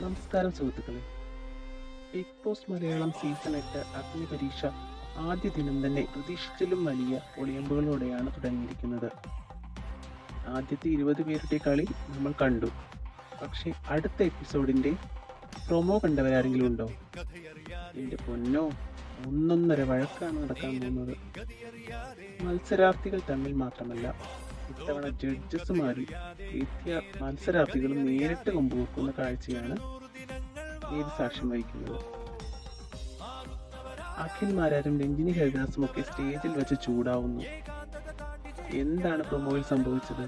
നമസ്കാരം സുഹൃത്തുക്കളെ. Big boss Malayalam season 8 അഗ്നിപരീക്ഷ ആദ്യ ദിനം തന്നെ പ്രതീക്ഷിച്ചിലും വലിയ ഒളിയമ്പുകളോടെയാണ് തുടങ്ങിയിരിക്കുന്നത്. ആദ്യത്തെ 20 പേരുടെ കളി നമ്മൾ കണ്ടു. പക്ഷേ അടുത്ത എപ്പിസോഡിന്റെ പ്രൊമോ കണ്ടവരാരെങ്കിലും ഉണ്ടോ? എന്റെ പൊന്നോ, ഒന്നൊന്നര വഴക്കാണ് നടക്കാൻ പോകുന്നത്. മത്സരാർത്ഥികൾ തമ്മിൽ മാത്രമല്ല, ഇത്തവണ ജഡ്ജസുമാരും എത്തിയ മത്സരാർത്ഥികളും നേരിട്ട് കൊമ്പുവെക്കുന്ന കാഴ്ചയാണ് ഏത് സാക്ഷ്യം വഹിക്കുന്നത്. അഖിൽ മാരാരും രഞ്ജിനി ഹരിദാസും ഒക്കെ സ്റ്റേജിൽ വെച്ച് ചൂടാവുന്നു. എന്താണ് പ്രൊമോയിൽ സംഭവിച്ചത്?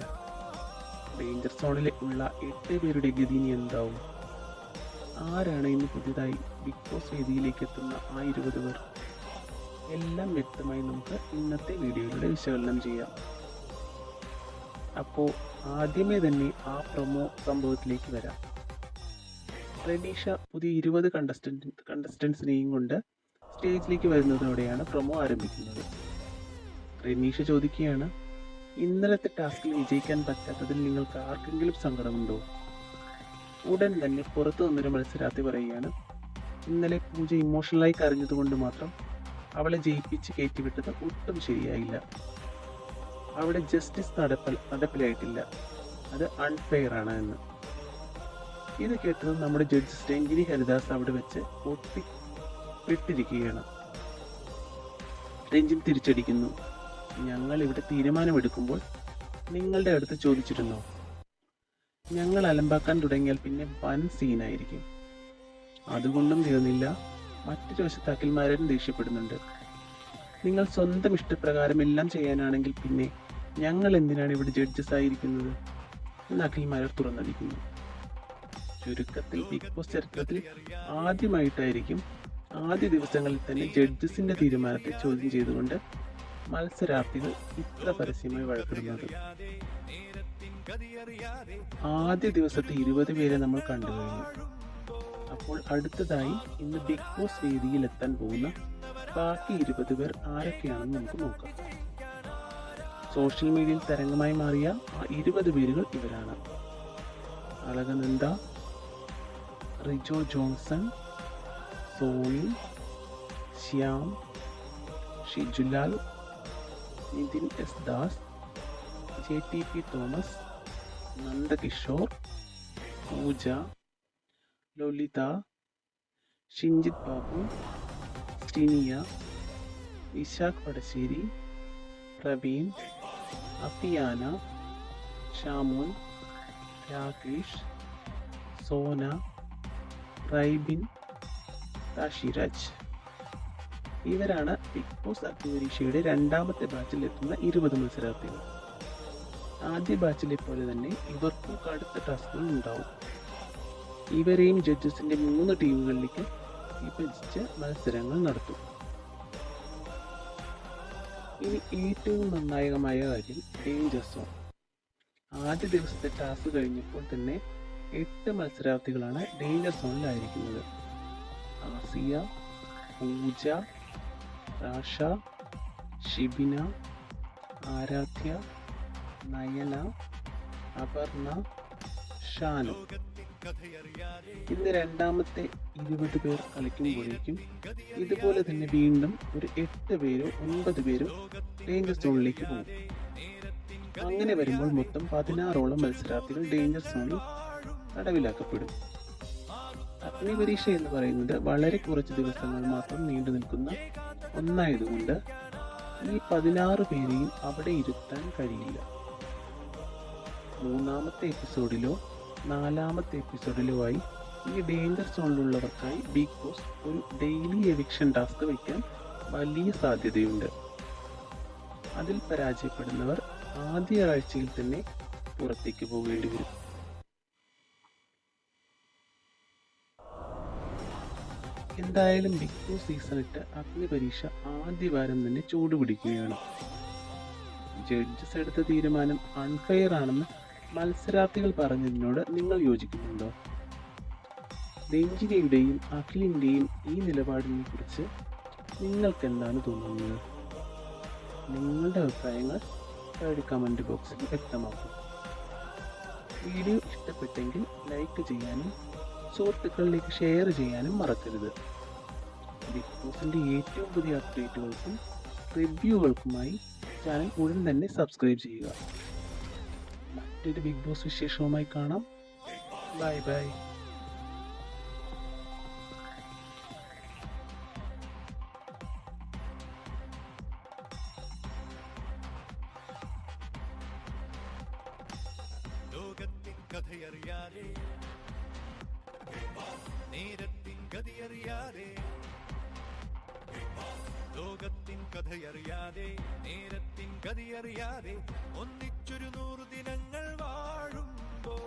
ഡേഞ്ചർ സോണിൽ ഉള്ള 8 പേരുടെ ഗതി ഇനി എന്താവും? ആരാണ് ഇന്ന് പുതിയതായി ബിഗ് ബോസ് വേദിയിലേക്ക് എത്തുന്ന ആ 20 പേർ? എല്ലാം വ്യക്തമായി നമുക്ക് ഇന്നത്തെ വീഡിയോയിലൂടെ വിശകലനം ചെയ്യാം. അപ്പോൾ ആദ്യമേ തന്നെ ആ പ്രൊമോ സംഭവത്തിലേക്ക് വരാം. റെനീഷ പുതിയ 20 കണ്ടസ്റ്റൻസിനെയും കൊണ്ട് സ്റ്റേജിലേക്ക് വരുന്നതോടെയാണ് പ്രൊമോ ആരംഭിക്കുന്നത്. റെനീഷ ചോദിക്കുകയാണ്, ഇന്നലത്തെ ടാസ്കിൽ വിജയിക്കാൻ പറ്റാത്തതിൽ നിങ്ങൾക്ക് ആർക്കെങ്കിലും സങ്കടമുണ്ടോ? ഉടൻ തന്നെ പുറത്തു നിന്നൊരു മത്സരാർത്ഥി പറയുകയാണ്, ഇന്നലെ പൂജ ഇമോഷണലായി കരഞ്ഞതുകൊണ്ട് മാത്രം അവളെ ജയിപ്പിച്ച് കയറ്റിവിട്ടത് ഒട്ടും ശരിയായില്ല. അവിടെ ജസ്റ്റിസ് നടപ്പിലായിട്ടില്ല, അത് അൺഫെയർ ആണ് എന്ന്. ഇത് കേട്ടത് നമ്മുടെ ജഡ്ജ് രഞ്ജിനി ഹരിദാസ് അവിടെ വെച്ച് വിട്ടിരിക്കുകയാണ്. രഞ്ജിൻ തിരിച്ചടിക്കുന്നു, ഞങ്ങൾ ഇവിടെ തീരുമാനമെടുക്കുമ്പോൾ നിങ്ങളുടെ അടുത്ത് ചോദിച്ചിരുന്നോ? ഞങ്ങൾ അലമ്പാക്കാൻ തുടങ്ങിയാൽ പിന്നെ വൻ സീനായിരിക്കും. അതുകൊണ്ടും തീർന്നില്ല, മറ്റൊരു വശത്ത് അഖിൽമാരും ദേഷ്യപ്പെടുന്നുണ്ട്. നിങ്ങൾ സ്വന്തം ഇഷ്ടപ്രകാരം എല്ലാം ചെയ്യാനാണെങ്കിൽ പിന്നെ ഞങ്ങൾ എന്തിനാണ് ഇവിടെ ജഡ്ജസ് ആയിരിക്കുന്നത് എന്ന് അഖിൽമാരർ തുറന്നടിക്കുന്നു. ചുരുക്കത്തിൽ ബിഗ് ബോസ് ചരിത്രത്തിൽ ആദ്യമായിട്ടായിരിക്കും ആദ്യ ദിവസങ്ങളിൽ തന്നെ ജഡ്ജസിന്റെ തീരുമാനത്തെ ചോദ്യം ചെയ്തുകൊണ്ട് മത്സരാർത്ഥികൾ ഇത്ര പരസ്യമായി വഴക്കിടുന്നത്. ആദ്യ ദിവസത്തെ 20 പേരെ നമ്മൾ കണ്ടുകഴിഞ്ഞു. അപ്പോൾ അടുത്തതായി ഇന്ന് ബിഗ് ബോസ് വേദിയിൽ എത്താൻ പോകുന്ന ബാക്കി 20 പേർ ആരൊക്കെയാണെന്ന് നമുക്ക് നോക്കാം. സോഷ്യൽ മീഡിയയിൽ തരംഗമായി മാറിയ ആ 20 പേരുകൾ ഇവരാണ്: Alakananda, Rijo Johnson, Soni, Shyam, Shijulal, Nithin S Das, JTP Thomas, Nandakishore, Pooja, Lalitha, Shinjith Babu, Stinia, Vishakh Vadasseri, Praveen, Afiyana, Shamon, Rakesh, Sona, Raibin, Kashiraj. ഇവരാണ് ബിഗ് ബോസ് അഗ്നിപരീക്ഷയുടെ രണ്ടാമത്തെ ബാച്ചിൽ എത്തുന്ന 20 മത്സരാർത്ഥികൾ. ആദ്യ ബാച്ചിലെ പോലെ തന്നെ ഇവർക്കും കടുത്ത ടാസ്കുകൾ ഉണ്ടാവും. ഇവരെയും ജഡ്ജസിന്റെ 3 ടീമുകളിലേക്ക് വിഭജിച്ച് മത്സരങ്ങൾ നടത്തും. ഇനി ഏറ്റവും നിർണായകമായ കാര്യം ഡേഞ്ചർ സോൺ. ആദ്യ ദിവസത്തെ ടാസ്ക് കഴിഞ്ഞപ്പോൾ തന്നെ 8 മത്സരാർത്ഥികളാണ് ഡേഞ്ചർ സോണിലായിരിക്കുന്നത്. ആസിയ, പൂജ, രാഷ, ഷിബിന, ആരാധ്യ, നയന, അപർണ, ഷാനു. ഇന്ന് രണ്ടാമത്തെ 20 പേർ കളിക്കുമ്പോഴേക്കും ഇതുപോലെ തന്നെ വീണ്ടും ഒരു 8 പേരോ 9 പേരോ ഡേഞ്ചർ സോണിലേക്ക് പോകും. അങ്ങനെ വരുമ്പോൾ മൊത്തം 16ഓളം മത്സരാർത്ഥികൾ ഡേഞ്ചർ സോണിൽ തടവിലാക്കപ്പെടും. അഗ്നിപരീക്ഷ എന്ന് പറയുന്നത് വളരെ കുറച്ച് ദിവസങ്ങൾ മാത്രം നീണ്ടു നിൽക്കുന്ന ഒന്നായതുകൊണ്ട് ഈ 16 പേരെയും അവിടെ ഇരുത്താൻ കഴിയില്ല. മൂന്നാമത്തെ എപ്പിസോഡിലോ 4ാമത്തെ എപ്പിസോഡിലോ ആയി ഈ ഡേഞ്ചർ സോണിലുള്ളവർക്കായി ബിഗ് ബോസ് ഒരു ഡെയിലി എവിക്ഷൻ ടാസ്ക് വയ്ക്കാൻ വലിയ സാധ്യതയുണ്ട്. അതിൽ പരാജയപ്പെടുന്നവർ ആദ്യ ആഴ്ചയിൽ തന്നെ പുറത്തേക്ക് പോകേണ്ടി വരും. എന്തായാലും ബിഗ് ബോസ് സീസൺ 8 അഗ്നിപരീക്ഷ ആദ്യ വാരം തന്നെ ചൂടുപിടിക്കുകയാണ്. ജഡ്ജസ് എടുത്ത തീരുമാനം അൺഫെയർ ആണെന്ന് മത്സരാർത്ഥികൾ പറഞ്ഞതിനോട് നിങ്ങൾ യോജിക്കുന്നുണ്ടോ? രഞ്ജിനിയുടെയും അഖിലിന്റെയും ഈ നിലപാടിനെ കുറിച്ച് നിങ്ങൾക്ക് എന്താണ് തോന്നുന്നത്? നിങ്ങളുടെ അഭിപ്രായങ്ങൾ കമന്റ് ബോക്സിൽ വ്യക്തമാക്കും. വീഡിയോ ഇഷ്ടപ്പെട്ടെങ്കിൽ ലൈക്ക് ചെയ്യാനും സുഹൃത്തുക്കളിലേക്ക് ഷെയർ ചെയ്യാനും മറക്കരുത്. ബിഗ് ബോസിൻ്റെ ഏറ്റവും പുതിയ അപ്ഡേറ്റുകൾക്കും റിവ്യൂകൾക്കുമായി ചാനൽ ഉടൻ തന്നെ സബ്സ്ക്രൈബ് ചെയ്യുക. മറ്റൊരു ബിഗ് ബോസ് വിശേഷവുമായി കാണാം. Bye bye. ലോകത്തിൻ കഥയറിയാതെ, നേരത്തിൻ ഗതിയറിയാതെ, ലോകത്തിൻ കഥയറിയാതെ, നേരത്തിൻ ഗതിയറിയാതെ ഒന്നിച്ചൊരു 100 ദിനങ്ങൾ വാഴുമ്പോ